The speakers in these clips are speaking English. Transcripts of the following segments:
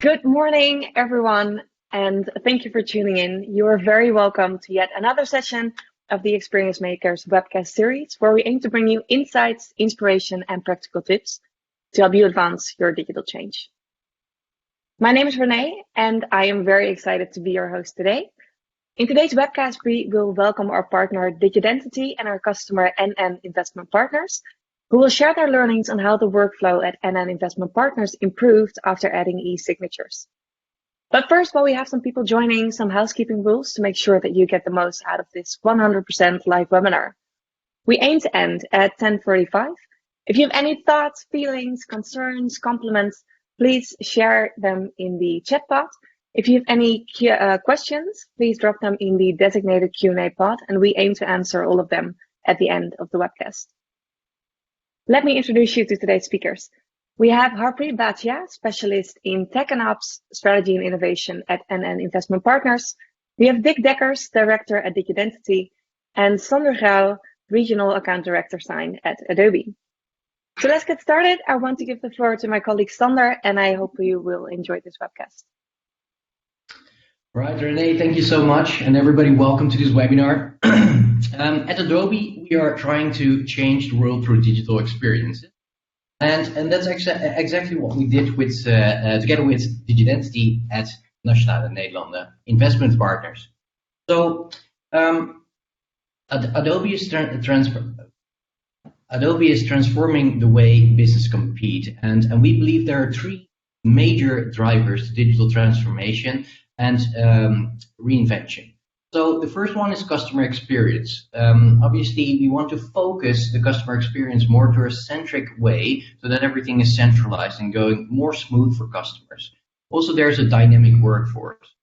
Good morning, everyone, and thank you for tuning in. You are very welcome to yet another session of the Experience Makers webcast series, where we aim to bring you insights, inspiration, and practical tips to help you advance your digital change. My name is Renee, and I am very excited to be your host today. In today's webcast, we will welcome our partner Digidentity and our customer NN Investment Partners, who will share their learnings on how the workflow at NN Investment Partners improved after adding e-signatures. But first, while we have some people joining, some housekeeping rules to make sure that you get the most out of this 100% live webinar. We aim to end at 10:45. If you have any thoughts, feelings, concerns, compliments, please share them in the chat pod. If you have any questions, please drop them in the designated Q&A pod, and we aim to answer all of them at the end of the webcast. Let me introduce you to today's speakers. We have Harpreet, Bhatia, specialist in tech and ops, strategy and innovation at NN Investment Partners. We have Dekkers, director at Digidentity, and Grau, regional account director sign at Adobe. So let's get started. I want to give the floor to my colleague Sander, and I hope you will enjoy this webcast. Right, Renee, thank you so much, and everybody welcome to this webinar. At Adobe, we are trying to change the world through digital experiences, and that's exactly what we did with together with Digidentity at Nationale Nederlanden Investment Partners. So Adobe is transforming the way business compete, and we believe there are three major drivers to digital transformation and reinvention. So the first one is customer experience. Obviously, we want to focus the customer experience more to a centric way so that everything is centralized and going more smooth for customers. Also, there's a dynamic workforce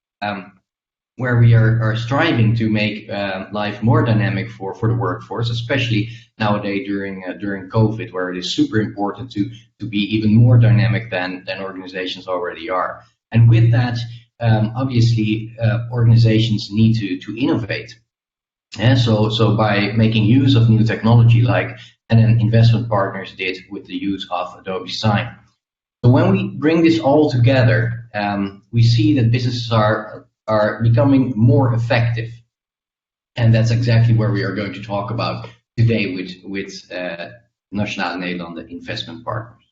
where we are striving to make life more dynamic for the workforce, especially nowadays during COVID, where it is super important to be even more dynamic than organizations already are. And with that, obviously, organizations need to innovate. And so by making use of new technology like NN Investment Partners did with the use of Adobe Sign. So when we bring this all together, we see that businesses are becoming more effective. And that's exactly where we are going to talk about today with Nationale Nederlanden Investment Partners.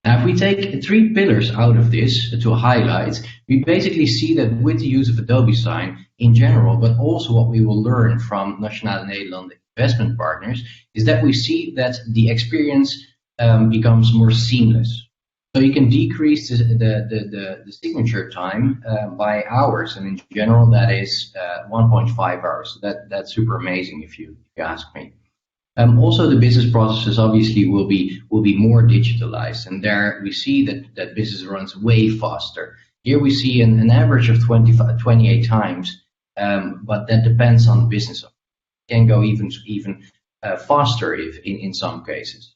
Now, if we take three pillars out of this to highlight, we basically see that with the use of Adobe Sign in general, but also what we will learn from Nationale Nederlanden Investment Partners, is that we see that the experience becomes more seamless. So you can decrease the signature time by hours, and in general that is 1.5 hours. So that's super amazing if you ask me. Also, the business processes obviously will be more digitalized, and there we see that business runs way faster. Here we see an average of 28 times, but that depends on the business. It can go even faster if in some cases.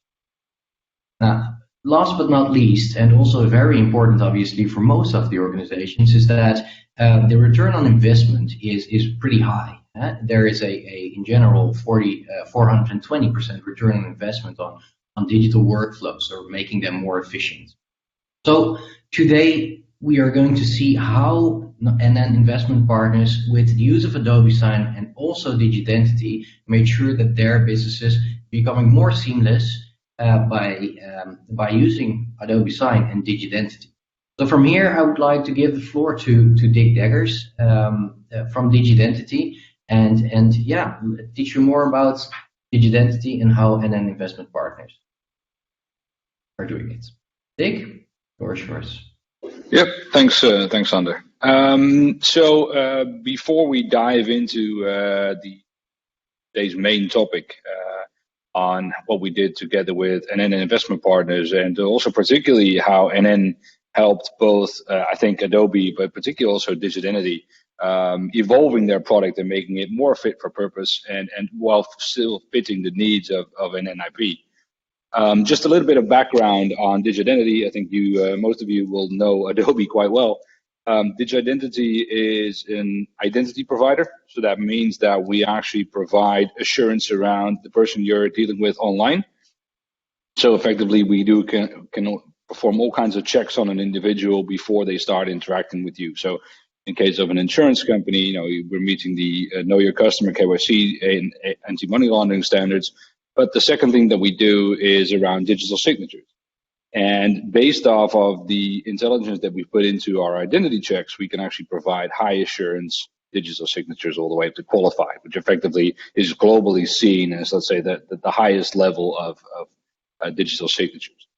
Now, last but not least, and also very important obviously for most of the organizations, is that the return on investment is pretty high. There is in general 420% return on investment on digital workflows, or making them more efficient. So today we are going to see how NN Investment Partners, with the use of Adobe Sign and also Digidentity, made sure that their businesses becoming more seamless by using Adobe Sign and Digidentity. So from here, I would like to give the floor to Dekkers from Digidentity. And yeah, teach you more about Digidentity and how NN Investment Partners are doing it. Dick, the floor is yours. Yep, thanks, Sander. So before we dive into today's main topic on what we did together with NN Investment Partners, and also particularly how NN helped both, I think, Adobe, but particularly also Digidentity, evolving their product and making it more fit for purpose, and while still fitting the needs of NNIP. Just a little bit of background on Digidentity. I think most of you will know Adobe quite well. Digidentity is an identity provider, so that means that we actually provide assurance around the person you're dealing with online. So effectively, we can perform all kinds of checks on an individual before they start interacting with you. So in case of an insurance company, we're meeting the Know Your Customer KYC and anti-money laundering standards. But the second thing that we do is around digital signatures. And based off of the intelligence that we put into our identity checks, we can actually provide high assurance digital signatures all the way up to qualified, which effectively is globally seen as, let's say, the highest level of digital signatures.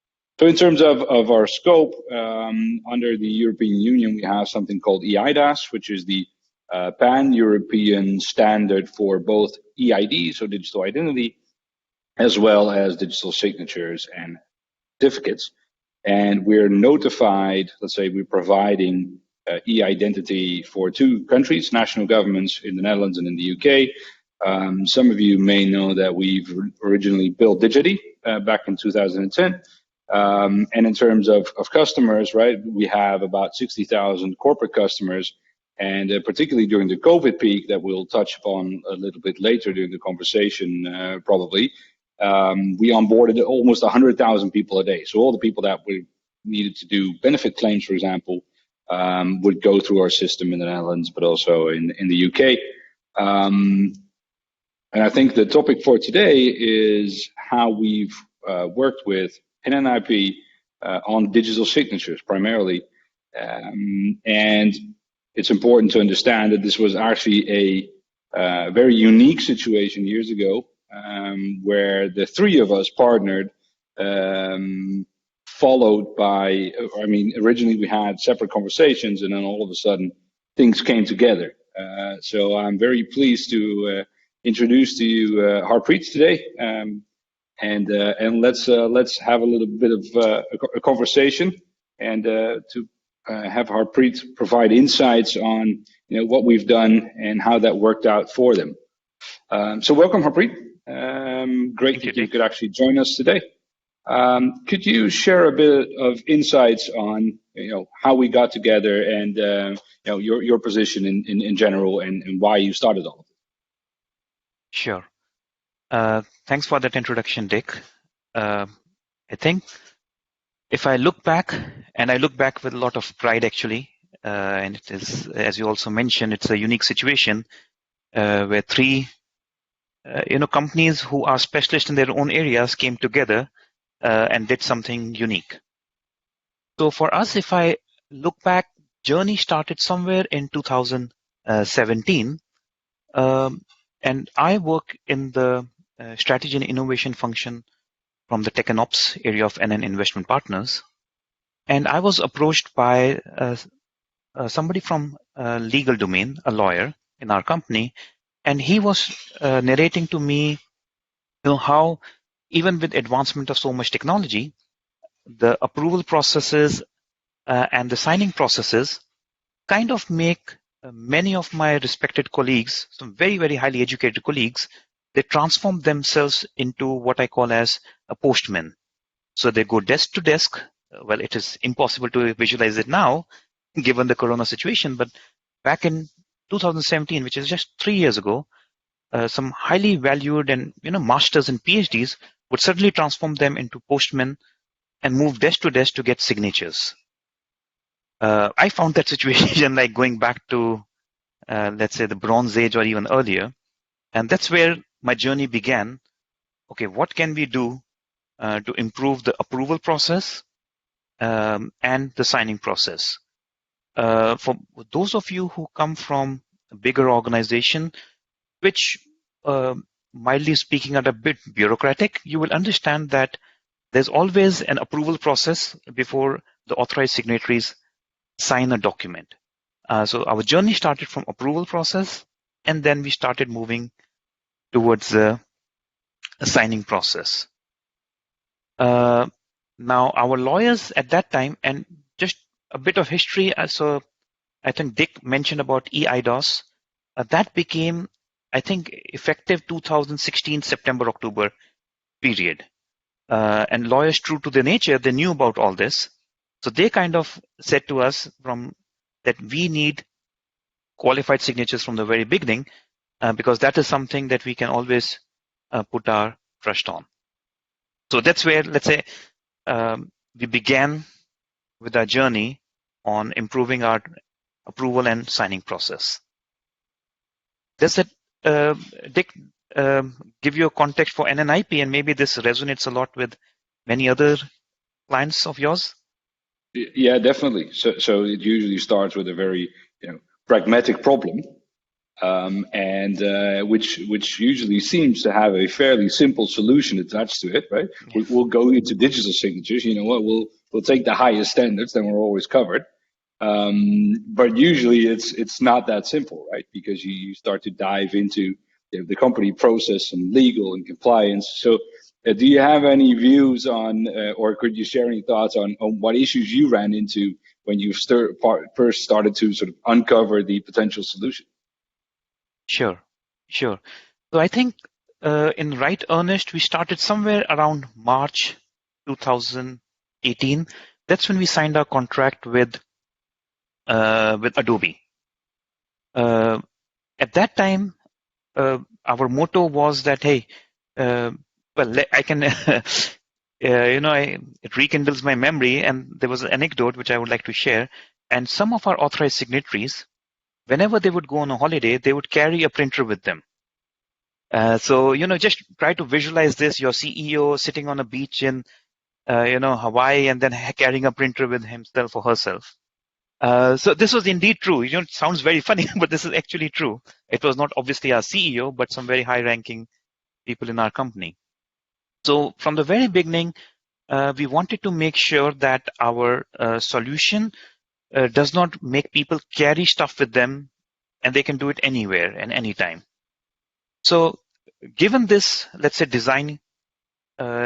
So in terms of our scope, under the European Union, we have something called eIDAS, which is the pan-European standard for both eID, so digital identity, as well as digital signatures and certificates. And we're notified, let's say we're providing e-identity for 2 countries, national governments in the Netherlands and in the UK. Some of you may know that we've originally built Digidentity back in 2010. And in terms of customers, right, we have about 60,000 corporate customers. And particularly during the COVID peak that we'll touch upon a little bit later during the conversation, probably, we onboarded almost 100,000 people a day. So all the people that we needed to do benefit claims, for example, would go through our system in the Netherlands, but also in the UK. And I think the topic for today is how we've worked with NNIP on digital signatures primarily. And it's important to understand that this was actually a very unique situation years ago, where the 3 of us partnered, followed by, originally we had separate conversations, and then all of a sudden things came together. So I'm very pleased to introduce to you Harpreet today, and let's have a little bit of a conversation, and to have Harpreet provide insights on what we've done and how that worked out for them. So welcome, Harpreet. Great that you could actually join us today. Could you share a bit of insights on how we got together and your position in general and why you started all of it? Sure. Thanks for that introduction, Dick. I think if I look back, and I look back with a lot of pride actually, and it is, as you also mentioned, it's a unique situation where 3 companies who are specialists in their own areas came together and did something unique. So for us, if I look back, journey started somewhere in 2017, and I work in the strategy and innovation function from the Tech and Ops area of NN Investment Partners, and I was approached by somebody from legal domain, a lawyer in our company, and he was narrating to me how even with advancement of so much technology, the approval processes and the signing processes kind of make many of my respected colleagues, some very, very highly educated colleagues, they transform themselves into what I call as a postman. So they go desk to desk. Well, it is impossible to visualize it now, given the corona situation, but back in 2017, which is just 3 years ago, some highly valued and masters and PhDs would suddenly transform them into postmen and move desk to desk to get signatures. I found that situation like going back to, let's say, the Bronze Age or even earlier. And that's where my journey began. Okay, what can we do to improve the approval process and the signing process? For those of you who come from a bigger organization, which mildly speaking are a bit bureaucratic, you will understand that there's always an approval process before the authorized signatories sign a document. So our journey started from approval process, and then we started moving towards the signing process. Now, our lawyers at that time, and just a bit of history, so I think Dick mentioned about eIDAS, that became, I think, effective 2016, September, October period. And lawyers, true to their nature, they knew about all this. So they kind of said to us from that we need qualified signatures from the very beginning, because that is something that we can always put our trust on. So that's where, let's say, we began with our journey on improving our approval and signing process. Does that, Dick, give you a context for NNIP, and maybe this resonates a lot with many other clients of yours? Yeah, definitely. So it usually starts with a very pragmatic problem, and which usually seems to have a fairly simple solution attached to it, right? Yes. We'll go into digital signatures. You know what? We'll take the highest standards, then we're always covered. But usually it's not that simple, right? Because you start to dive into the company process and legal and compliance. So do you have any views on, or could you share any thoughts on what issues you ran into when you first started to sort of uncover the potential solution? Sure. So I think in right earnest, we started somewhere around March 2018. That's when we signed our contract with Adobe. At that time, our motto was that, hey, I can, it rekindles my memory, and there was an anecdote which I would like to share. And some of our authorized signatories, whenever they would go on a holiday, they would carry a printer with them. So, just try to visualize this, your CEO sitting on a beach in, Hawaii, and then carrying a printer with himself or herself. So this was indeed true. It sounds very funny, but this is actually true. It was not obviously our CEO, but some very high-ranking people in our company. So from the very beginning, we wanted to make sure that our solution does not make people carry stuff with them, and they can do it anywhere and anytime. So given this, let's say, design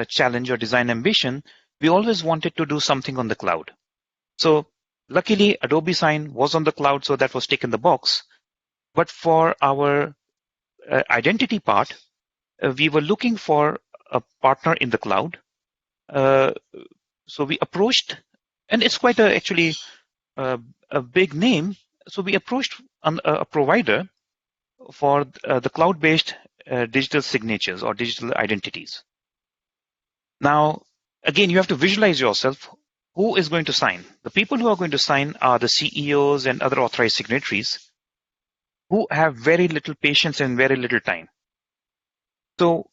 challenge or design ambition, we always wanted to do something on the cloud. So luckily, Adobe Sign was on the cloud, so that was tick in the box. But for our identity part, we were looking for a partner in the cloud. So we approached, and it's quite actually a big name. So we approached a provider for the cloud-based digital signatures or digital identities. Now, again, you have to visualize yourself. Who is going to sign? The people who are going to sign are the CEOs and other authorized signatories who have very little patience and very little time. So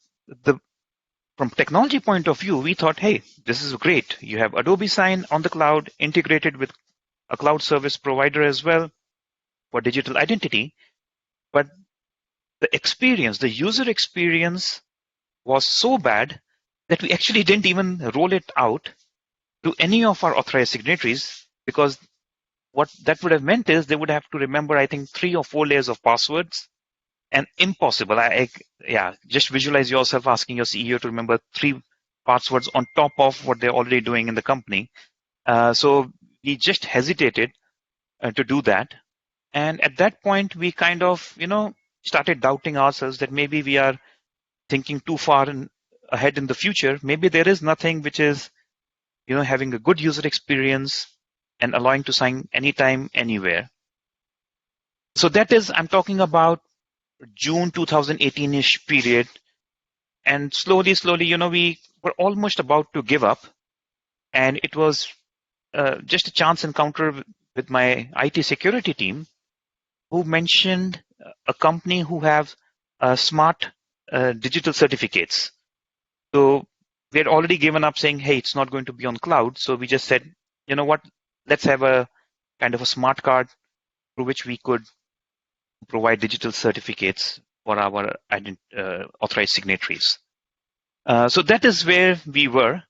from technology point of view, we thought, hey, this is great. You have Adobe Sign on the cloud, integrated with a cloud service provider as well for digital identity. But the experience, the user experience was so bad that we actually didn't even roll it out to any of our authorized signatories, because what that would have meant is they would have to remember, I think, 3 or 4 layers of passwords, and impossible. Just visualize yourself asking your CEO to remember 3 passwords on top of what they're already doing in the company. So we just hesitated to do that. And at that point, we kind of, started doubting ourselves that maybe we are thinking too far ahead in the future. Maybe there is nothing which is, having a good user experience and allowing to sign anytime, anywhere. So that is, I'm talking about June 2018-ish period. And slowly, we were almost about to give up. And it was just a chance encounter with my IT security team, who mentioned a company who have smart digital certificates. So we had already given up saying, hey, it's not going to be on cloud. So we just said, you know what, let's have a kind of a smart card through which we could provide digital certificates for our authorized signatories. So that is where we were.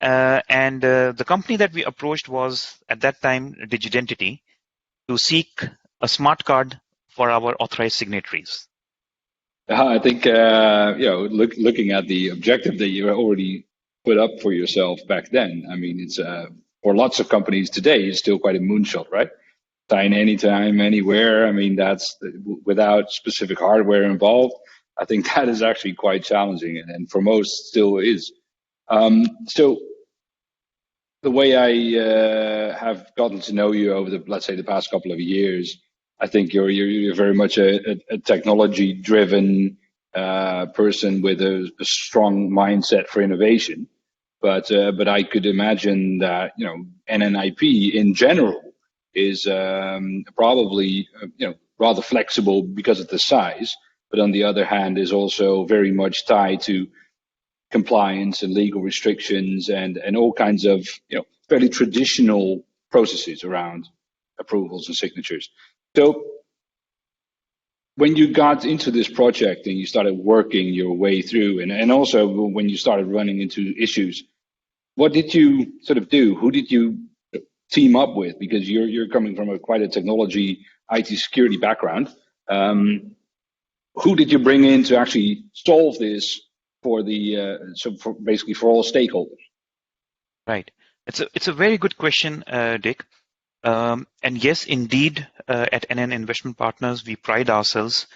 And the company that we approached was, at that time, Digidentity, to seek a smart card for our authorized signatories. I think looking at the objective that you already put up for yourself back then, I mean, it's for lots of companies today, it's still quite a moonshot, right? Sign anytime, anywhere. I mean, that's without specific hardware involved. I think that is actually quite challenging, and for most still is. So the way I have gotten to know you over the, let's say, the past couple of years, I think you're very much a technology-driven person with a strong mindset for innovation. But I could imagine that NNIP in general is probably rather flexible because of the size, but on the other hand is also very much tied to compliance and legal restrictions and all kinds of fairly traditional processes around approvals and signatures. So when you got into this project and you started working your way through, and also when you started running into issues, what did you sort of do? Who did you team up with? Because you're coming from quite a technology, IT security background. Who did you bring in to actually solve this for basically for all stakeholders? Right. It's a very good question, Dick. And yes, indeed, at NN Investment Partners, we pride ourselves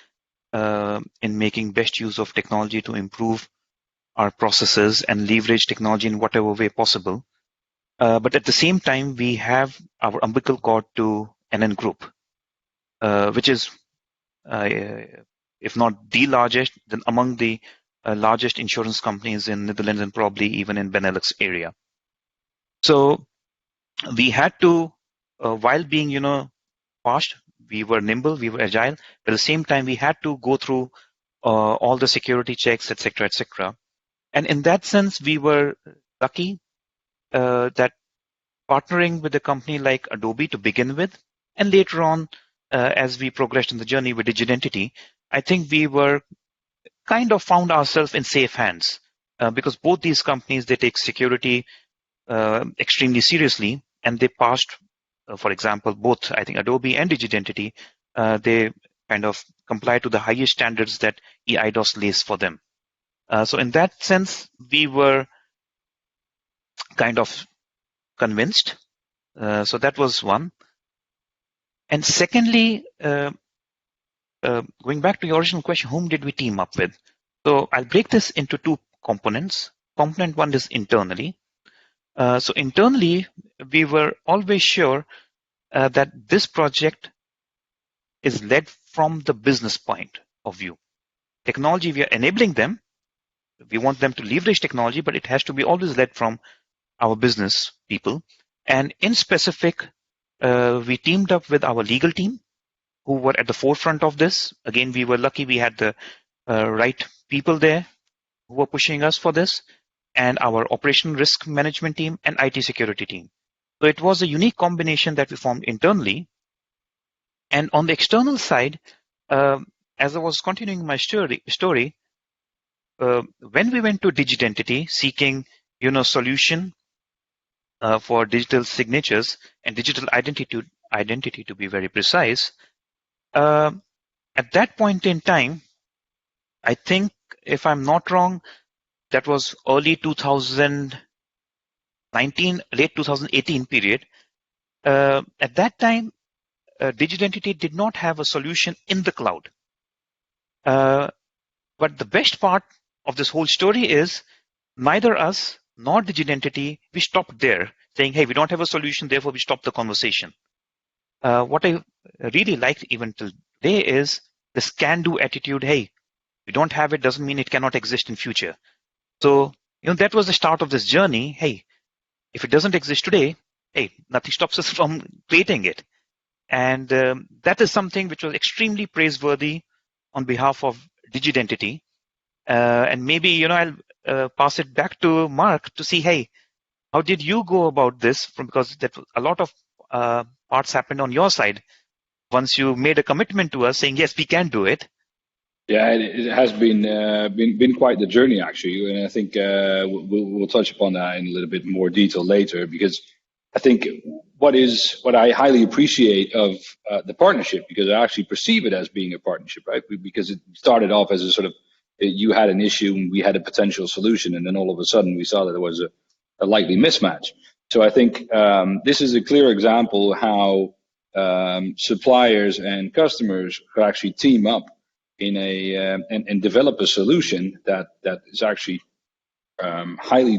in making best use of technology to improve our processes and leverage technology in whatever way possible. But at the same time, we have our umbilical cord to NN Group, which is, if not the largest, then among the largest insurance companies in Netherlands and probably even in Benelux area. So we had to, while being, fast, we were nimble, we were agile. But at the same time, we had to go through all the security checks, etc., etc. And in that sense, we were lucky that partnering with a company like Adobe to begin with, and later on, as we progressed in the journey with Digidentity, I think we were kind of found ourselves in safe hands because both these companies, they take security extremely seriously, and they passed, for example, both, I think, Adobe and Digidentity, they kind of comply to the highest standards that EIDOS lays for them. So in that sense, we were kind of convinced. So that was one. And secondly, going back to your original question, whom did we team up with? So I'll break this into two components. Component one is internally. So internally, we were always sure that this project is led from the business point of view. Technology, we are enabling them. We want them to leverage technology, but it has to be always led from our business people. And in specific, we teamed up with our legal team who were at the forefront of this. Again, we were lucky we had the right people there who were pushing us for this, and our operation risk management team and IT security team. So it was a unique combination that we formed internally. And on the external side, as I was continuing my story, when we went to Digidentity seeking, solution for digital signatures and digital identity to be very precise, at that point in time, I think, if I'm not wrong, that was early 2019, late 2018 period. At that time, Digidentity did not have a solution in the cloud. But the best part of this whole story is neither us nor Digidentity, we stopped there saying, hey, we don't have a solution, therefore we stopped the conversation. What I really liked even till today is this can-do attitude. Hey, we don't have it doesn't mean it cannot exist in future. So, that was the start of this journey. Hey, if it doesn't exist today, hey, nothing stops us from creating it. And that is something which was extremely praiseworthy on behalf of Digidentity. And maybe, I'll pass it back to Mark to see, hey, how did you go about this? Because a lot of parts happened on your side once you made a commitment to us saying, yes, we can do it. Yeah, it has been quite the journey, actually. And I think we'll touch upon that in a little bit more detail later, because I think what I highly appreciate of the partnership, because I actually perceive it as being a partnership, right? Because it started off as a sort of, you had an issue and we had a potential solution, and then all of a sudden we saw that there was a likely mismatch. So I think this is a clear example how suppliers and customers could actually team up in and develop a solution that is actually highly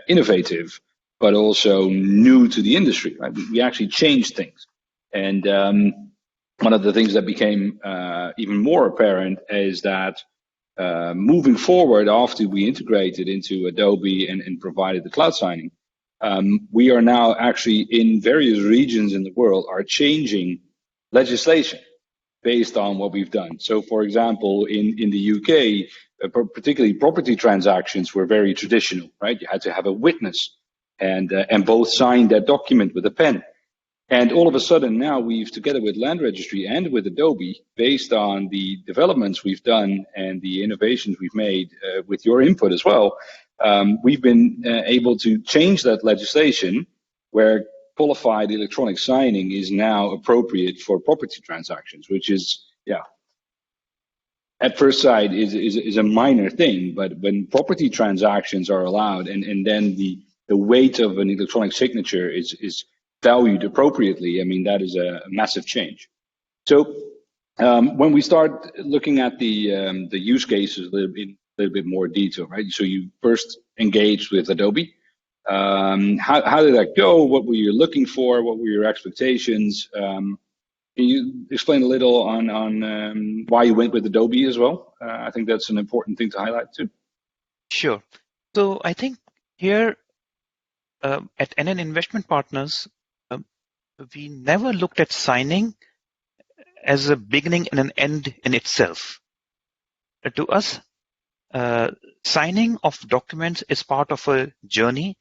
innovative but also new to the industry. Right? We actually changed things. And one of the things that became even more apparent is that moving forward after we integrated into Adobe and provided the cloud signing, we are now actually in various regions in the world are changing legislation based on what we've done. So, for example, in the UK, particularly property transactions were very traditional, right? You had to have a witness and both signed that document with a pen. And all of a sudden now we've, together with Land Registry and with Adobe, based on the developments we've done and the innovations we've made with your input as well, we've been able to change that legislation where qualified electronic signing is now appropriate for property transactions, which is, yeah, at first sight is a minor thing, but when property transactions are allowed and then the weight of an electronic signature is valued appropriately, I mean, that is a massive change. So when we start looking at the use cases a little bit more detail, right? So you first engaged with Adobe. How did that go? What were you looking for? What were your expectations? Can you explain a little on why you went with Adobe as well? I think that's an important thing to highlight too. Sure. So I think here at NN Investment Partners, we never looked at signing as a beginning and an end in itself. To us, signing of documents is part of a journey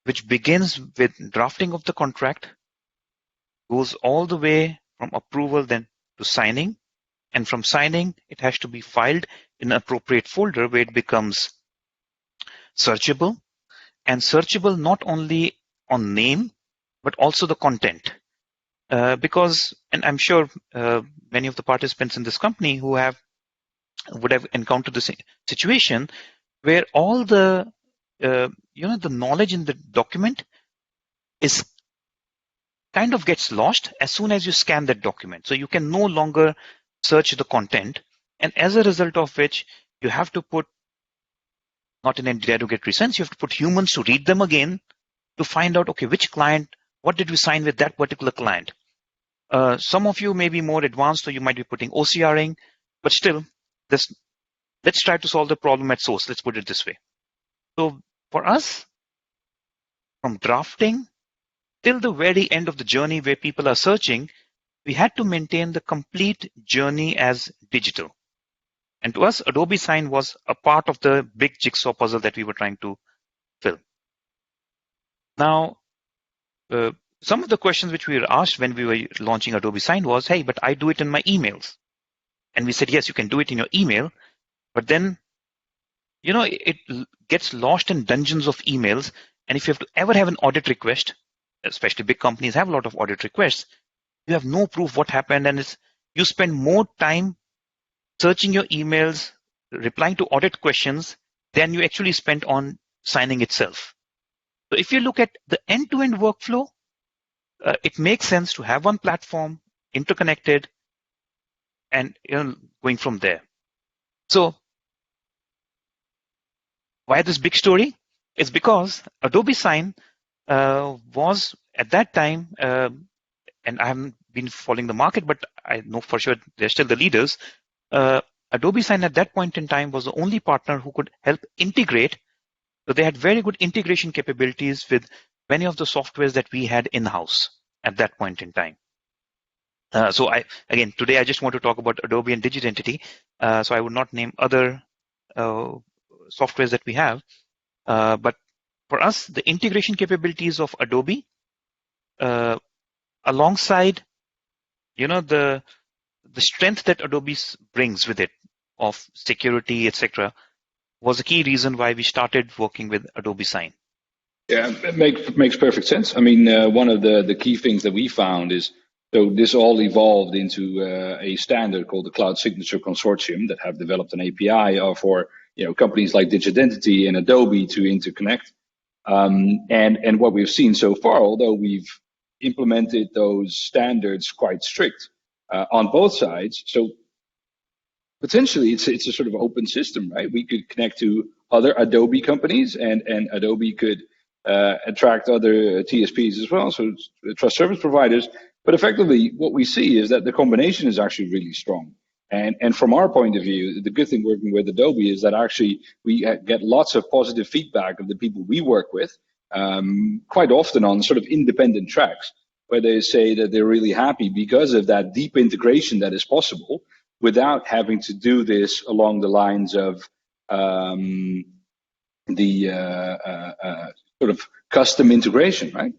which begins with drafting of the contract, goes all the way from approval then to signing, and from signing it has to be filed in an appropriate folder where it becomes searchable, and searchable not only on name but also the content. Because, and I'm sure many of the participants in this company who would have encountered this situation where all the the knowledge in the document is kind of gets lost as soon as you scan that document. So you can no longer search the content, and as a result of which you have to put, not in a derogatory sense, you have to put humans to read them again to find out, okay, which client, what did we sign with that particular client? Some of you may be more advanced, so you might be putting OCRing, but still, let's try to solve the problem at source. Let's put it this way. So for us, from drafting till the very end of the journey where people are searching, we had to maintain the complete journey as digital. And to us, Adobe Sign was a part of the big jigsaw puzzle that we were trying to fill. Now, some of the questions which we were asked when we were launching Adobe Sign was, hey, but I do it in my emails. And we said, yes, you can do it in your email, but then, it gets lost in dungeons of emails. And if you have to ever have an audit request, especially big companies have a lot of audit requests, you have no proof what happened. And you spend more time searching your emails, replying to audit questions than you actually spent on signing itself. So if you look at the end-to-end workflow, it makes sense to have one platform, interconnected, and going from there. So why this big story? It's because Adobe Sign was at that time, and I haven't been following the market, but I know for sure they're still the leaders. Adobe Sign at that point in time was the only partner who could help integrate. So they had very good integration capabilities with many of the softwares that we had in-house at that point in time. So today I just want to talk about Adobe and Digidentity. So I would not name other softwares that we have. But for us, the integration capabilities of Adobe, alongside, the strength that Adobe brings with it of security, etc., was a key reason why we started working with Adobe Sign. Yeah, it makes perfect sense. I mean, one of the key things that we found is, so this all evolved into a standard called the Cloud Signature Consortium that have developed an API for companies like Digidentity and Adobe to interconnect. And what we've seen so far, although we've implemented those standards quite strict on both sides, so potentially it's a sort of open system, right? We could connect to other Adobe companies, and Adobe could attract other TSPs as well, so trust service providers. But effectively, what we see is that the combination is actually really strong. And from our point of view, the good thing working with Adobe is that actually we get lots of positive feedback of the people we work with, quite often on sort of independent tracks, where they say that they're really happy because of that deep integration that is possible without having to do this along the lines of sort of custom integration, right?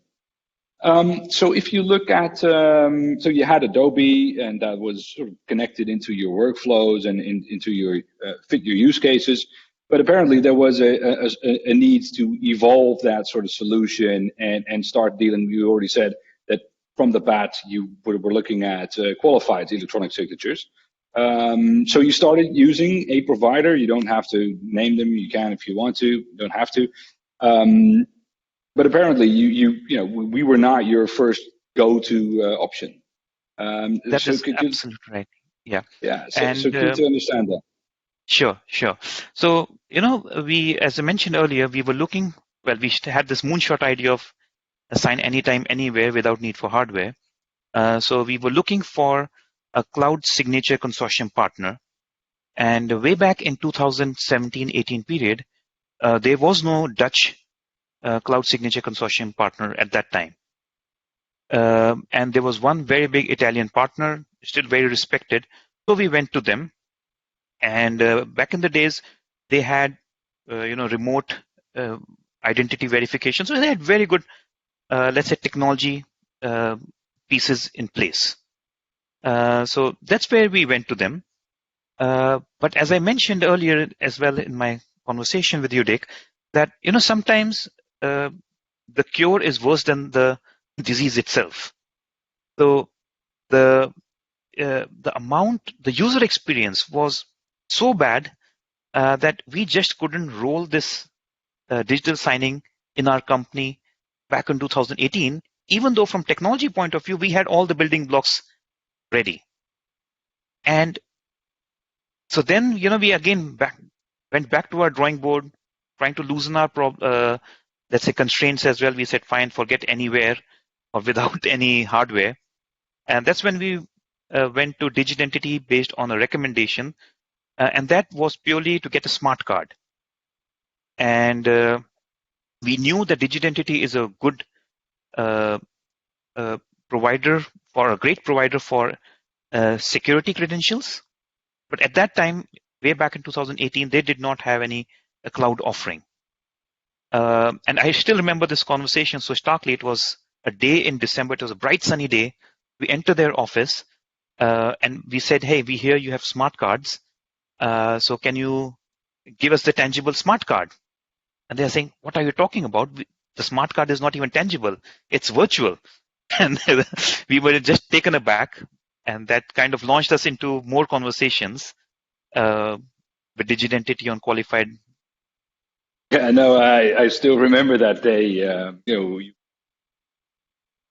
So if you look at, so you had Adobe, and that was sort of connected into your workflows and into your fit your use cases. But apparently there was a need to evolve that sort of solution and start dealing. You already said that from the bat you were looking at qualified electronic signatures. So you started using a provider. You don't have to name them. You can if you want to. You don't have to. But apparently, we were not your first go-to option. That is absolutely right. Yeah. Yeah. So good to understand that. Sure. So, we, as I mentioned earlier, we were looking. Well, we had this moonshot idea of assign anytime, anywhere without need for hardware. So we were looking for a cloud signature consortium partner. And way back in 2017-18 period, there was no Dutch cloud signature consortium partner at that time. And there was one very big Italian partner, still very respected. So we went to them. And back in the days, they had, remote identity verification. So they had very good, let's say, technology pieces in place. So that's where we went to them. But as I mentioned earlier as well in my conversation with you, Dick, that, sometimes the cure is worse than the disease itself. So the user experience was so bad that we just couldn't roll this digital signing in our company back in 2018, even though from technology point of view, we had all the building blocks ready. And so then, we again went back to our drawing board, trying to loosen our let's say constraints as well. We said, fine, forget anywhere or without any hardware. And that's when we went to Digidentity based on a recommendation. And that was purely to get a smart card. And we knew that Digidentity is a good a great provider for security credentials. But at that time, way back in 2018, they did not have any cloud offering. And I still remember this conversation so starkly. It was a day in December. It was a bright, sunny day. We entered their office and we said, hey, we hear you have smart cards. So can you give us the tangible smart card? And they're saying, what are you talking about? The smart card is not even tangible. It's virtual. And we were just taken aback. And that kind of launched us into more conversations with Digidentity on qualified. Yeah, no, I still remember that day.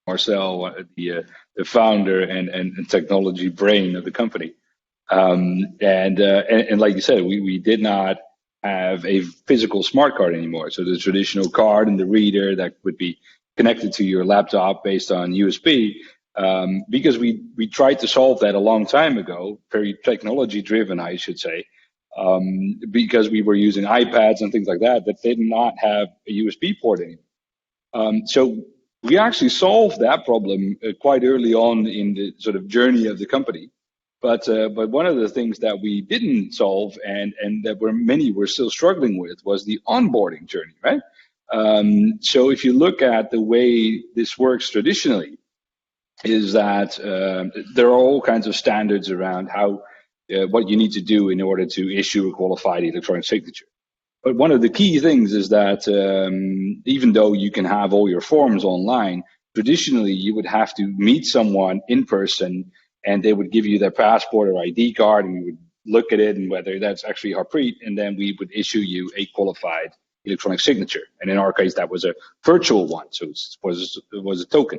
Marcel, the founder and technology brain of the company, and like you said, we did not have a physical smart card anymore. So the traditional card and the reader that would be connected to your laptop based on USB. Because we tried to solve that a long time ago, very technology driven, I should say, because we were using iPads and things like that did not have a USB port anymore. So we actually solved that problem quite early on in the sort of journey of the company. But one of the things that we didn't solve and that many were still struggling with was the onboarding journey, right? So if you look at the way this works traditionally, is that there are all kinds of standards around how what you need to do in order to issue a qualified electronic signature. But one of the key things is that even though you can have all your forms online, traditionally you would have to meet someone in person, and they would give you their passport or ID card, and you would look at it and whether that's actually Harpreet, and then we would issue you a qualified electronic signature. And in our case, that was a virtual one, so it was a token.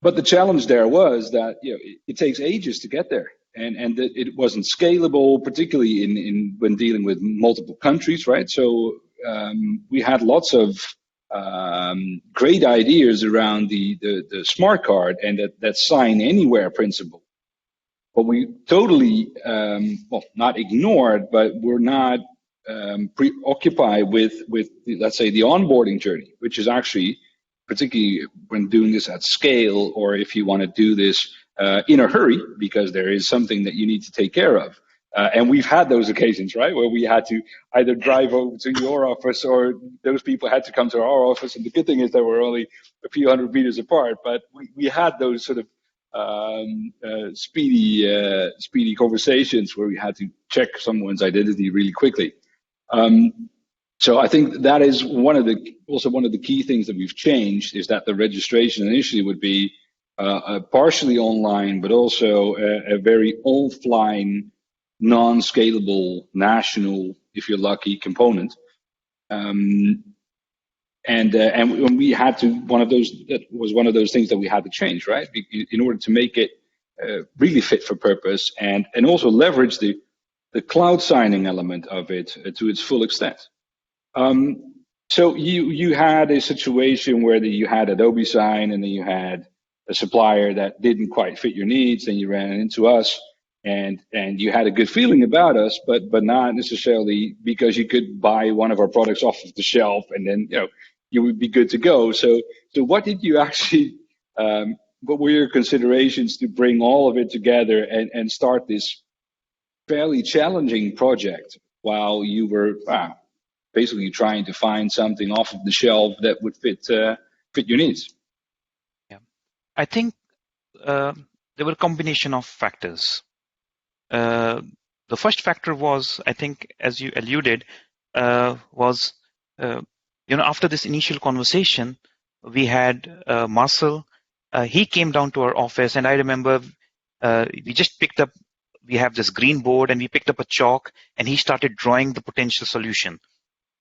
But the challenge there was that it takes ages to get there, and that it wasn't scalable, particularly in when dealing with multiple countries, right? So we had lots of great ideas around the smart card and that sign anywhere principle. But we totally, not ignored, but we're not preoccupied with let's say, the onboarding journey, which is actually, particularly when doing this at scale, or if you want to do this in a hurry, because there is something that you need to take care of. And we've had those occasions, right, where we had to either drive over to your office or those people had to come to our office. And the good thing is that we're only a few hundred meters apart, but we had those sort of speedy conversations where we had to check someone's identity really quickly. So I think that is one of the key things that we've changed, is that the registration initially would be partially online, but also a very offline, non-scalable, national, if you're lucky, component. And when we had to, that was one of those things that we had to change, right? In order to make it really fit for purpose, and also leverage the cloud signing element of it to its full extent. So you had a situation where you had Adobe sign, and then you had a supplier that didn't quite fit your needs, and you ran into us, and you had a good feeling about us, but not necessarily because you could buy one of our products off of the shelf and then you would be good to go. So what did you actually? What were your considerations to bring all of it together and start this fairly challenging project while you were basically trying to find something off of the shelf that would fit your needs? Yeah, I think there were a combination of factors. The first factor was, I think, as you alluded, was after this initial conversation, we had Marcel. He came down to our office, and I remember we just picked up. We have this green board, and we picked up a chalk, and he started drawing the potential solution.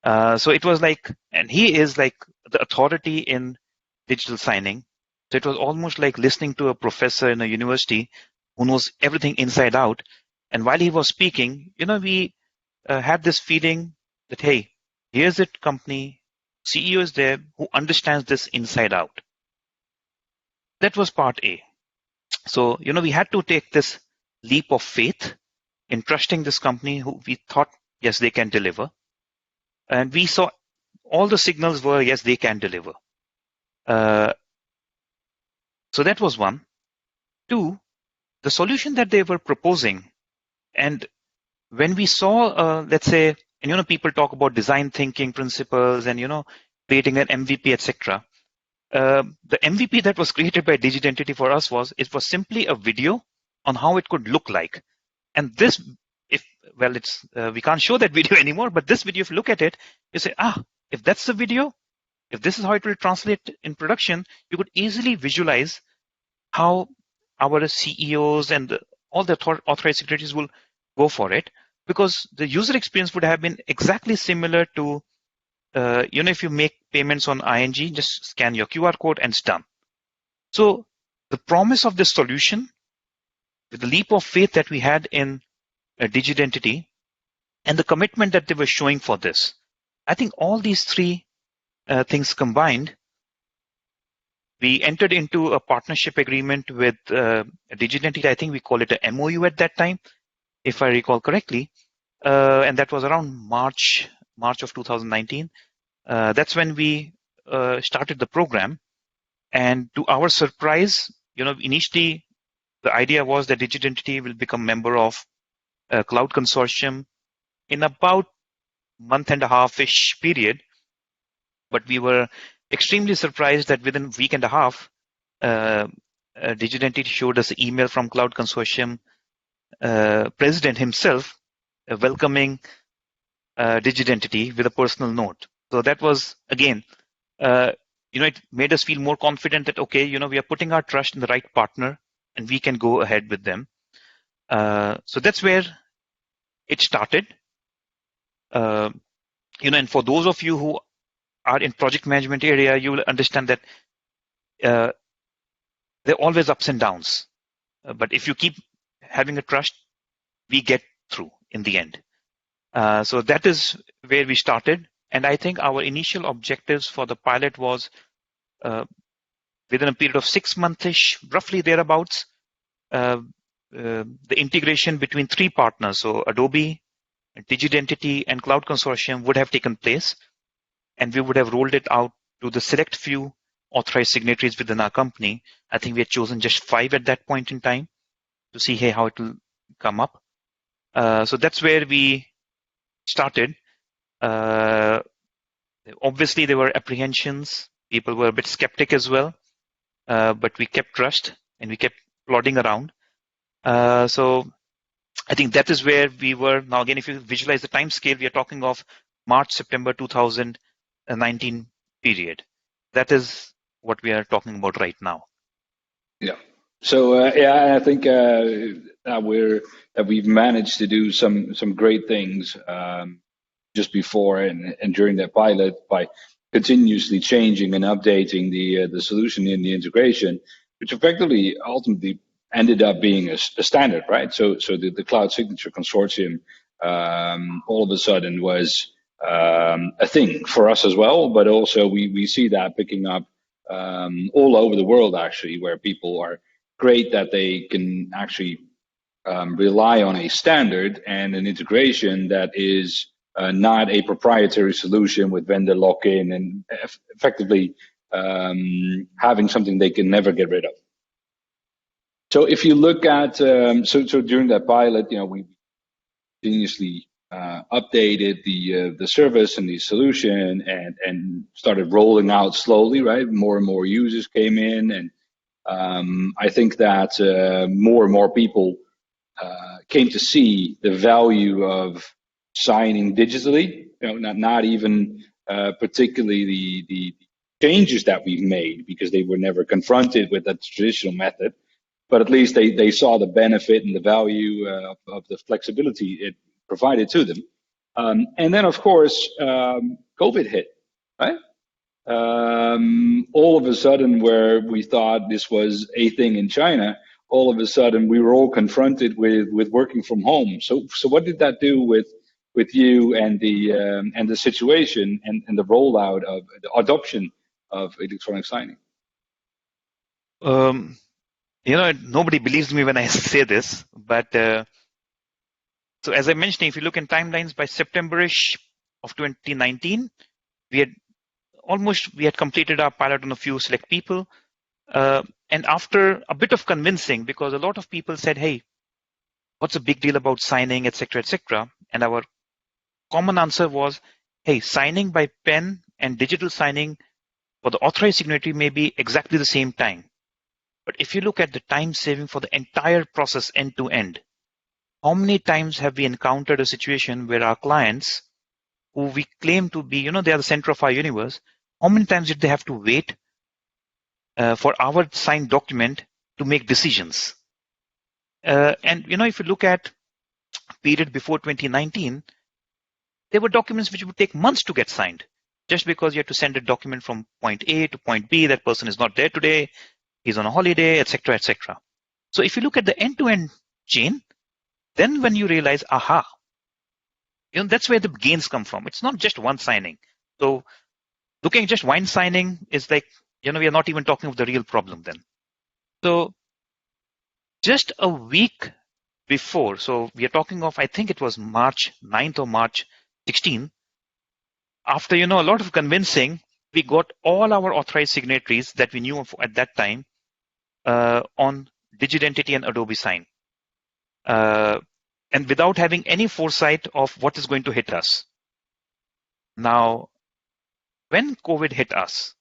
So it was like, and he is like the authority in digital signing. So it was almost like listening to a professor in a university who knows everything inside out. And while he was speaking, we had this feeling that, hey, here's a company, CEO is there who understands this inside out. That was part A. So, we had to take this leap of faith in trusting this company who we thought, yes, they can deliver. And we saw all the signals were, yes, they can deliver. So that was one. Two, the solution that they were proposing, and when we saw, let's say, and people talk about design thinking principles and creating an MVP, etc. The MVP that was created by Digidentity for us was simply a video on how it could look like. And this, we can't show that video anymore, but this video, if you look at it, you say, if that's the video, if this is how it will translate in production, you could easily visualize how our CEOs and all the authorized secretaries will go for it, because the user experience would have been exactly similar to, if you make payments on ING, just scan your QR code and it's done. So the promise of this solution, with the leap of faith that we had in Digidentity, and the commitment that they were showing for this, I think all these three things combined, we entered into a partnership agreement with Digidentity. I think we call it a MOU at that time, if I recall correctly, and that was around March of 2019. That's when we started the program, and to our surprise, initially the idea was that Digidentity will become member of a cloud consortium in about month and a half-ish period, but we were extremely surprised that within a week and a half, Digidentity showed us an email from Cloud Consortium president himself welcoming Digidentity with a personal note. So that was, again, it made us feel more confident that, okay, we are putting our trust in the right partner and we can go ahead with them. So that's where it started. And for those of you who are in project management area, you will understand that there are always ups and downs. But if you keep having a trust, we get through in the end. So that is where we started. And I think our initial objectives for the pilot was within a period of 6 months-ish, roughly thereabouts, the integration between 3 partners, so Adobe, Digidentity, and Cloud Consortium would have taken place, and we would have rolled it out to the select few authorized signatories within our company. I think we had chosen just 5 at that point in time to see hey, how it will come up. So that's where we started. Obviously, there were apprehensions. People were a bit skeptic as well, but we kept trust and we kept plodding around. So I think that is where we were. Now, again, if you visualize the time scale, we are talking of March, September 2019 period. That is what we are talking about right now. Yeah. So I think that we've managed to do some great things just before and during that pilot by continuously changing and updating the solution in the integration, which effectively ultimately ended up being a standard, right? So the Cloud Signature Consortium all of a sudden was a thing for us as well, but also we see that picking up all over the world actually, where people are great that they can actually rely on a standard and an integration that is not a proprietary solution with vendor lock-in and effectively having something they can never get rid of. So if you look at, so during that pilot, we continuously updated the service and the solution and started rolling out slowly, right? More and more users came in, and I think that more and more people came to see the value of signing digitally. Not even particularly the changes that we've made, because they were never confronted with that traditional method, but at least they saw the benefit and the value of the flexibility it provided to them. And then, of course, COVID hit, right? All of a sudden, where we thought this was a thing in China, all of a sudden we were all confronted with working from home. So what did that do with you and the situation and the rollout of the adoption of electronic signing? Nobody believes me when I say this, but so as I mentioned, if you look in timelines, by September-ish of 2019, we had completed our pilot on a few select people. And after a bit of convincing, because a lot of people said, hey, what's the big deal about signing, etc., etc. And our common answer was, hey, signing by pen and digital signing for the authorized signatory may be exactly the same time. But if you look at the time saving for the entire process end to end, how many times have we encountered a situation where our clients, who we claim to be, they are the center of our universe, how many times did they have to wait for our signed document to make decisions? And, if you look at period before 2019, there were documents which would take months to get signed, just because you had to send a document from point A to point B. That person is not there today, he's on a holiday, etc., etc. So if you look at the end-to-end chain, then when you realize, aha, that's where the gains come from. It's not just one signing. So looking at just one signing is like, we are not even talking of the real problem then. So just a week before, so we are talking of, I think it was March 9th or March 16th, after, a lot of convincing, we got all our authorized signatories that we knew of at that time on Digidentity and Adobe Sign. And without having any foresight of what is going to hit us. Now, when COVID hit us,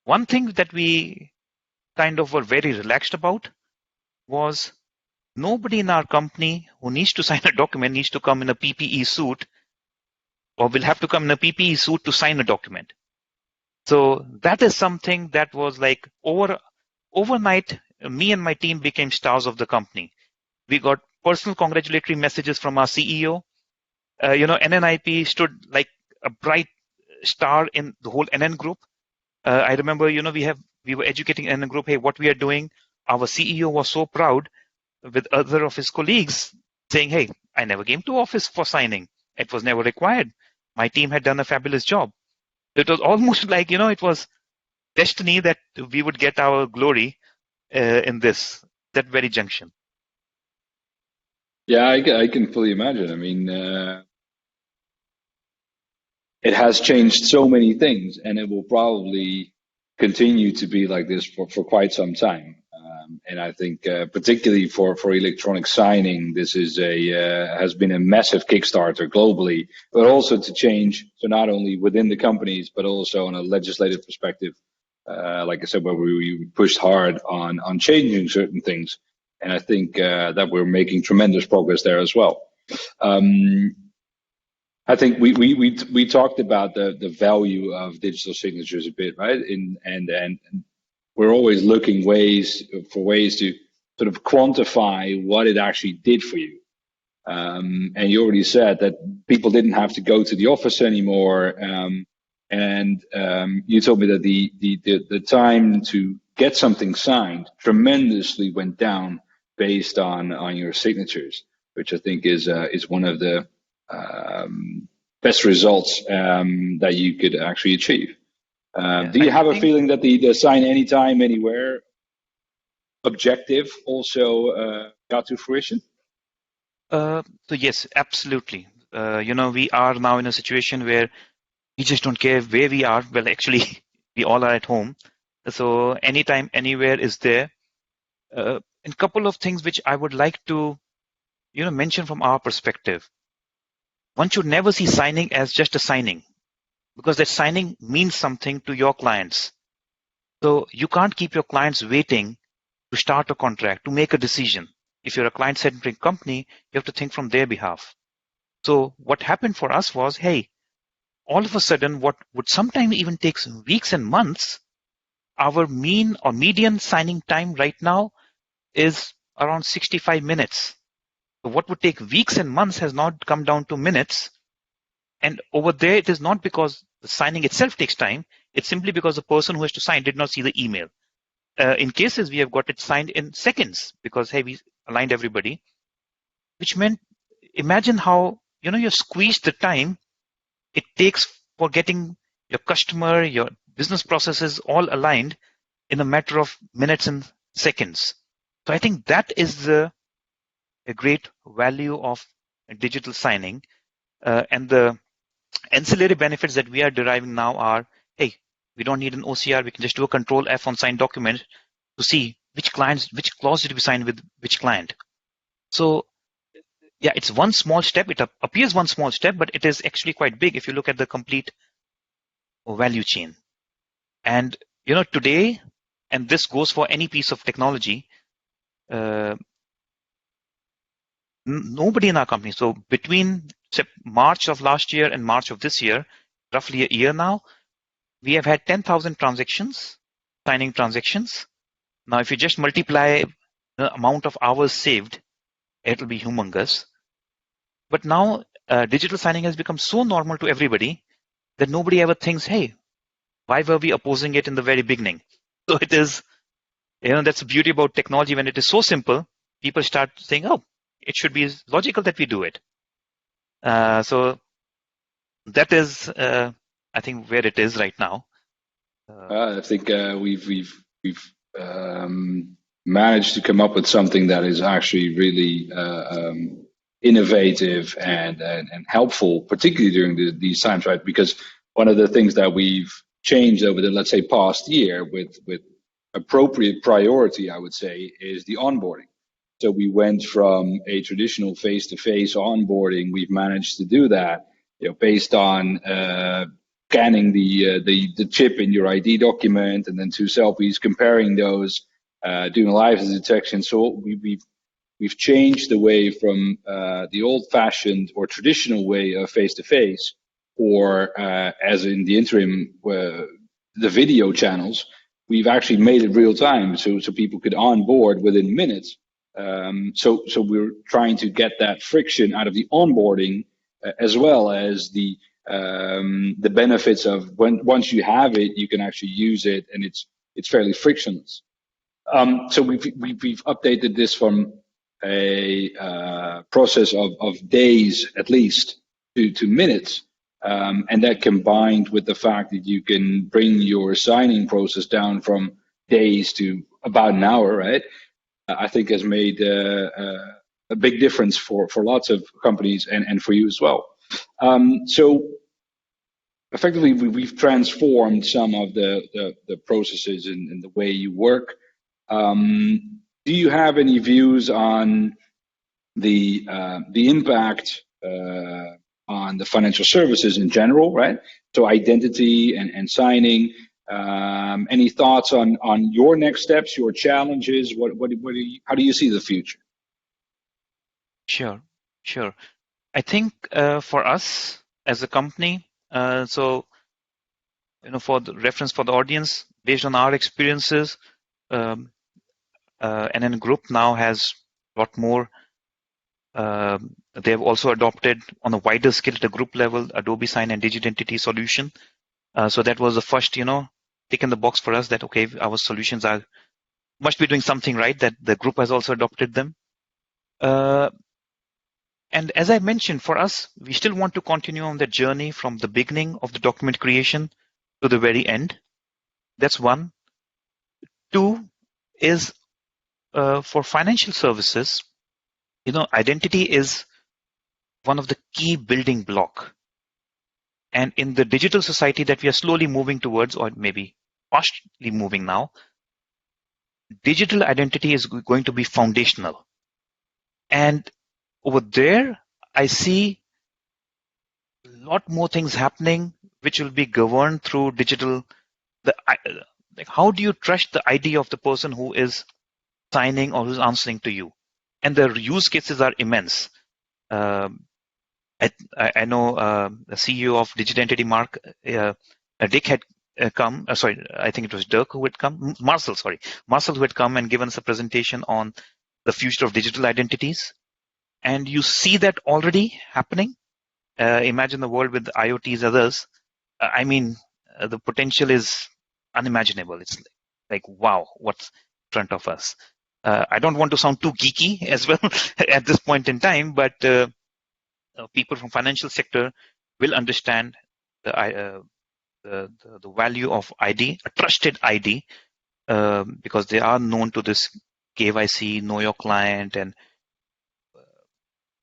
one thing that we kind of were very relaxed about was nobody in our company who needs to sign a document needs to come in a PPE suit, or will have to come in a PPE suit to sign a document. So that is something that was like overnight, me and my team became stars of the company. We got personal congratulatory messages from our CEO. NNIP stood like a bright star in the whole NN group. I remember, we were educating NN group, hey, what we are doing. Our CEO was so proud with other of his colleagues saying, hey, I never came to office for signing. It was never required. my team had done a fabulous job. It was almost like, it was destiny that we would get our glory in that very junction. Yeah, I can fully imagine. I mean, it has changed so many things, and it will probably continue to be like this for quite some time. And I think, particularly for electronic signing, this is has been a massive Kickstarter globally, but also to change. So not only within the companies, but also on a legislative perspective. Like I said, where we pushed hard on changing certain things, and I think that we're making tremendous progress there as well. I think we talked about the value of digital signatures a bit, right? And we're always looking for ways to sort of quantify what it actually did for you. And you already said that people didn't have to go to the office anymore. And you told me that the time to get something signed tremendously went down based on your signatures, which I think is one of the best results that you could actually achieve. Do you have a feeling that the sign anytime, anywhere objective also got to fruition? So yes, absolutely. We are now in a situation where we just don't care where we are. Well, actually, we all are at home. So anytime, anywhere is there. And a couple of things which I would like to, mention from our perspective. One should never see signing as just a signing, because that signing means something to your clients. So you can't keep your clients waiting to start a contract, to make a decision. If you're a client-centric company, you have to think from their behalf. So what happened for us was, hey, all of a sudden, what would sometimes even take weeks and months, our mean or median signing time right now is around 65 minutes. So what would take weeks and months has now come down to minutes. And over there, it is not because the signing itself takes time. It's simply because the person who has to sign did not see the email. In cases, we have got it signed in seconds because, hey, we aligned everybody, which meant, imagine how, you squeeze the time it takes for getting your customer, your business processes all aligned in a matter of minutes and seconds. So I think that is a great value of digital signing. And the ancillary benefits that we are deriving now are, hey, we don't need an OCR. We can just do a Control F on signed document to see which clause did we sign with which client. So yeah, it's one small step. It appears one small step, but it is actually quite big if you look at the complete value chain. And, today, and this goes for any piece of technology, nobody in our company. So between March of last year and March of this year, roughly a year now, we have had 10,000 transactions, signing transactions. Now, if you just multiply the amount of hours saved, it'll be humongous. But now digital signing has become so normal to everybody that nobody ever thinks, hey, why were we opposing it in the very beginning? So it is, that's the beauty about technology. When it is so simple, people start saying, oh, it should be logical that we do it. So that is, I think, where it is right now. I think we've managed to come up with something that is actually really innovative and helpful, particularly during these times, right? Because one of the things that we've changed over the, let's say, past year with appropriate priority, I would say, is the onboarding. So we went from a traditional face-to-face onboarding. We've managed to do that, based on scanning the chip in your ID document, and then 2 selfies, comparing those, doing live detection. So we've changed the way from the old-fashioned or traditional way of face-to-face, or as in the interim, the video channels. We've actually made it real time, so people could onboard within minutes. So we're trying to get that friction out of the onboarding, as well as the benefits of once you have it, you can actually use it, and it's fairly frictionless. So we've updated this from a process of days at least to minutes. And that combined with the fact that you can bring your signing process down from days to about an hour, right? I think has made a big difference for lots of companies and for you as well. So effectively, we've transformed some of the processes and the way you work. Do you have any views on the impact on the financial services in general, right? So identity and signing. Any thoughts on your next steps, your challenges? How do you see the future? Sure. I think for us as a company, so for the reference for the audience, based on our experiences, and then group now has a lot more. They have also adopted on a wider scale at a group level Adobe Sign and Digidentity solution. So that was the first, tick in the box for us that okay, our solutions must be doing something right. That the group has also adopted them. And as I mentioned, for us, we still want to continue on the journey from the beginning of the document creation to the very end. That's one. Two is for financial services, identity is one of the key building block. And in the digital society that we are slowly moving towards, or maybe partially moving now, digital identity is going to be foundational. And over there, I see a lot more things happening which will be governed through digital. Like how do you trust the ID of the person who is signing or who's answering to you? And the use cases are immense. I know the CEO of Digidentity, Dick had come. Sorry, I think it was Dirk who had come. Marcel who had come and given us a presentation on the future of digital identities. And you see that already happening. Imagine the world with IoTs, others. The potential is unimaginable. It's like wow, what's in front of us. I don't want to sound too geeky as well at this point in time, but people from financial sector will understand the value of ID, a trusted ID, because they are known to this KYC, know your client, and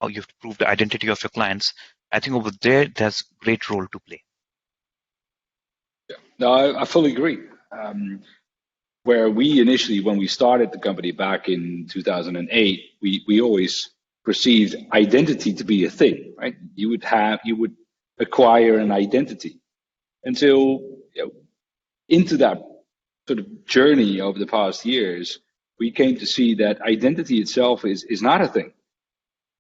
how you have to prove the identity of your clients. I think over there, there's great role to play. Yeah, no, I fully agree. Where we initially, when we started the company back in 2008, we always perceived identity to be a thing, right? You would acquire an identity until into that sort of journey over the past years, we came to see that identity itself is not a thing.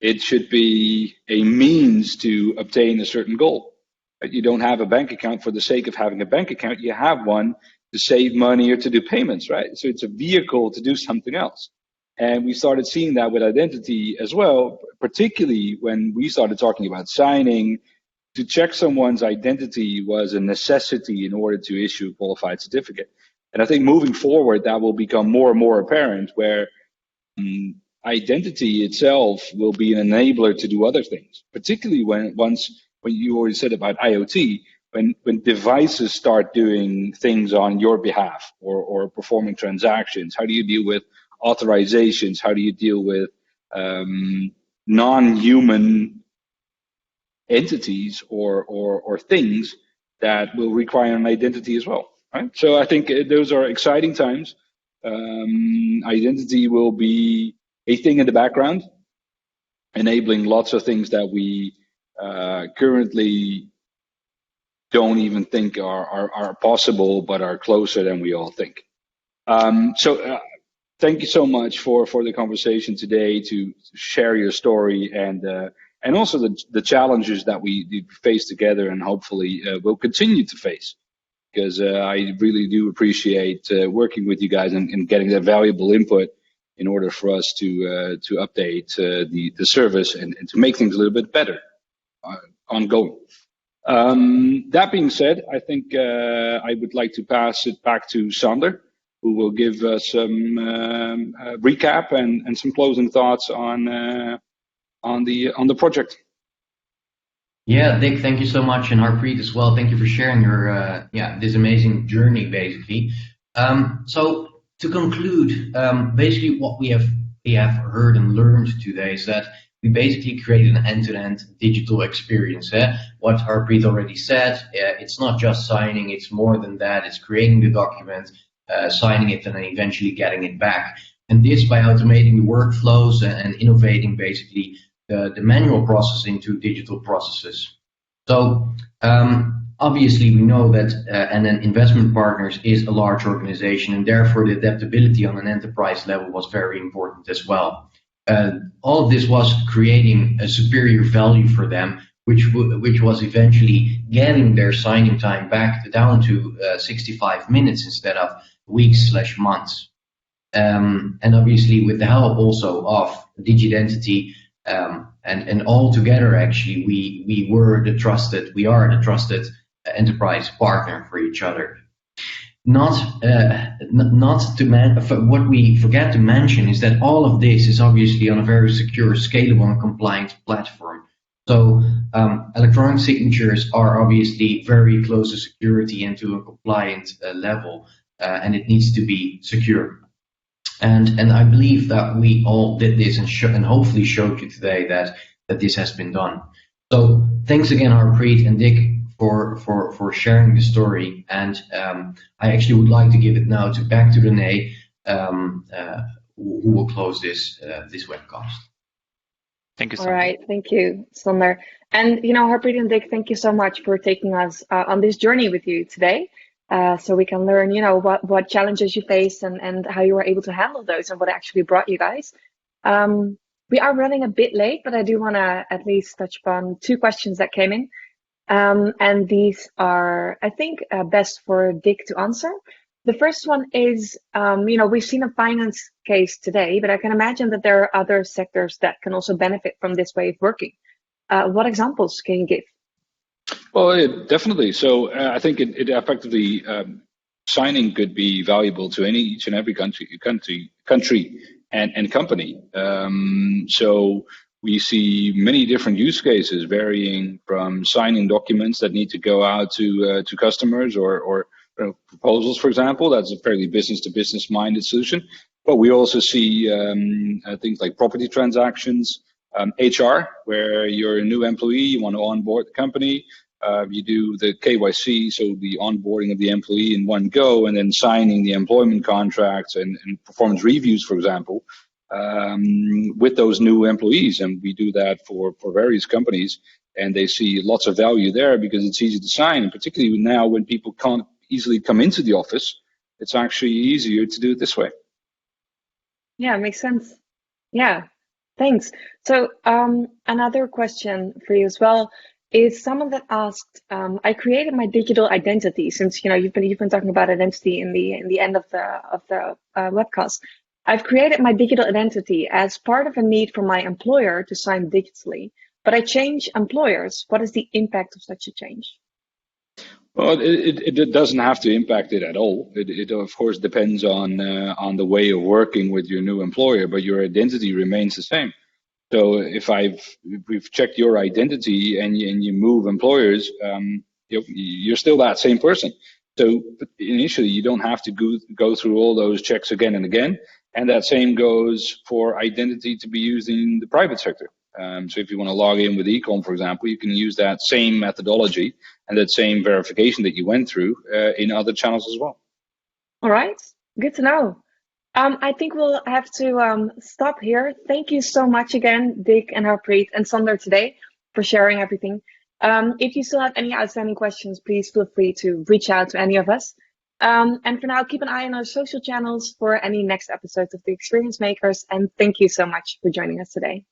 It should be a means to obtain a certain goal. You don't have a bank account for the sake of having a bank account. You have one to save money or to do payments, right? So it's a vehicle to do something else. And we started seeing that with identity as well, particularly when we started talking about signing. To check someone's identity was a necessity in order to issue a qualified certificate. And I think moving forward, that will become more and more apparent where identity itself will be an enabler to do other things, particularly when you already said about IoT, when devices start doing things on your behalf or performing transactions. How do you deal with authorizations? How do you deal with non-human entities or things that will require an identity as well, right? So I think those are exciting times. Identity will be a thing in the background, enabling lots of things that we currently don't even think are possible, but are closer than we all think. So thank you so much for the conversation today, to share your story and also the challenges that we face together and hopefully will continue to face. Because I really do appreciate working with you guys and getting that valuable input in order for us to update the service and to make things a little bit better ongoing. That being said, I think I would like to pass it back to Sander, who will give us some recap and some closing thoughts on the project. Yeah, Dick, thank you so much, and Harpreet as well. Thank you for sharing your this amazing journey, basically. So to conclude, basically what we have heard and learned today is that we basically created an end-to-end digital experience. What Harpreet already said, it's not just signing; it's more than that. It's creating the document, signing it, and then eventually getting it back. And this by automating the workflows and innovating basically the manual process into digital processes. So obviously we know that and then Investment Partners is a large organization, and therefore the adaptability on an enterprise level was very important as well. All of this was creating a superior value for them, which was eventually getting their signing time back down to 65 minutes instead of weeks/months. And obviously with the help also of Digidentity, and all together actually we are the trusted enterprise partner for each other. What we forget to mention is that all of this is obviously on a very secure, scalable, and compliant platform. So electronic signatures are obviously very close to security and to a compliant level, and it needs to be secure. And I believe that we all did this and hopefully showed you today that this has been done. So thanks again, Harpreet and Dick, for sharing the story. And I actually would like to give it now back to Renee, who will close this webcast. Thank you so All much. right, thank you, Sander. And Harpreet and Dick, thank you so much for taking us on this journey with you today. So we can learn, what challenges you faced and how you were able to handle those and what actually brought you guys. We are running a bit late, but I do want to at least touch upon 2 questions that came in. And these are, I think, best for Dick to answer. The first one is, we've seen a finance case today, but I can imagine that there are other sectors that can also benefit from this way of working. What examples can you give? Well, definitely. So I think it effectively signing could be valuable to each and every country and company. So we see many different use cases varying from signing documents that need to go out to customers or proposals, for example. That's a fairly business-to-business minded solution. But we also see things like property transactions, HR, where you're a new employee, you want to onboard the company. You do the KYC, so the onboarding of the employee in one go, and then signing the employment contracts and performance reviews, for example, with those new employees. And we do that for various companies, and they see lots of value there because it's easy to sign. And particularly now when people can't easily come into the office, it's actually easier to do it this way. Yeah, makes sense. Yeah, thanks. So another question for you as well is someone that asked, I created my digital identity since you've been talking about identity in the end of the webcast. I've created my digital identity as part of a need for my employer to sign digitally, but I change employers. What is the impact of such a change? Well, it doesn't have to impact it at all. It of course depends on the way of working with your new employer, but your identity remains the same. So if we've checked your identity and you move employers, you're still that same person. So initially, you don't have to go through all those checks again and again. And that same goes for identity to be used in the private sector. So if you want to log in with Ecom, for example, you can use that same methodology and that same verification that you went through in other channels as well. All right, good to know. I think we'll have to stop here. Thank you so much again, Dick and Harpreet and Sander today for sharing everything. If you still have any outstanding questions, please feel free to reach out to any of us. And for now, keep an eye on our social channels for any next episodes of The Experience Makers. And thank you so much for joining us today.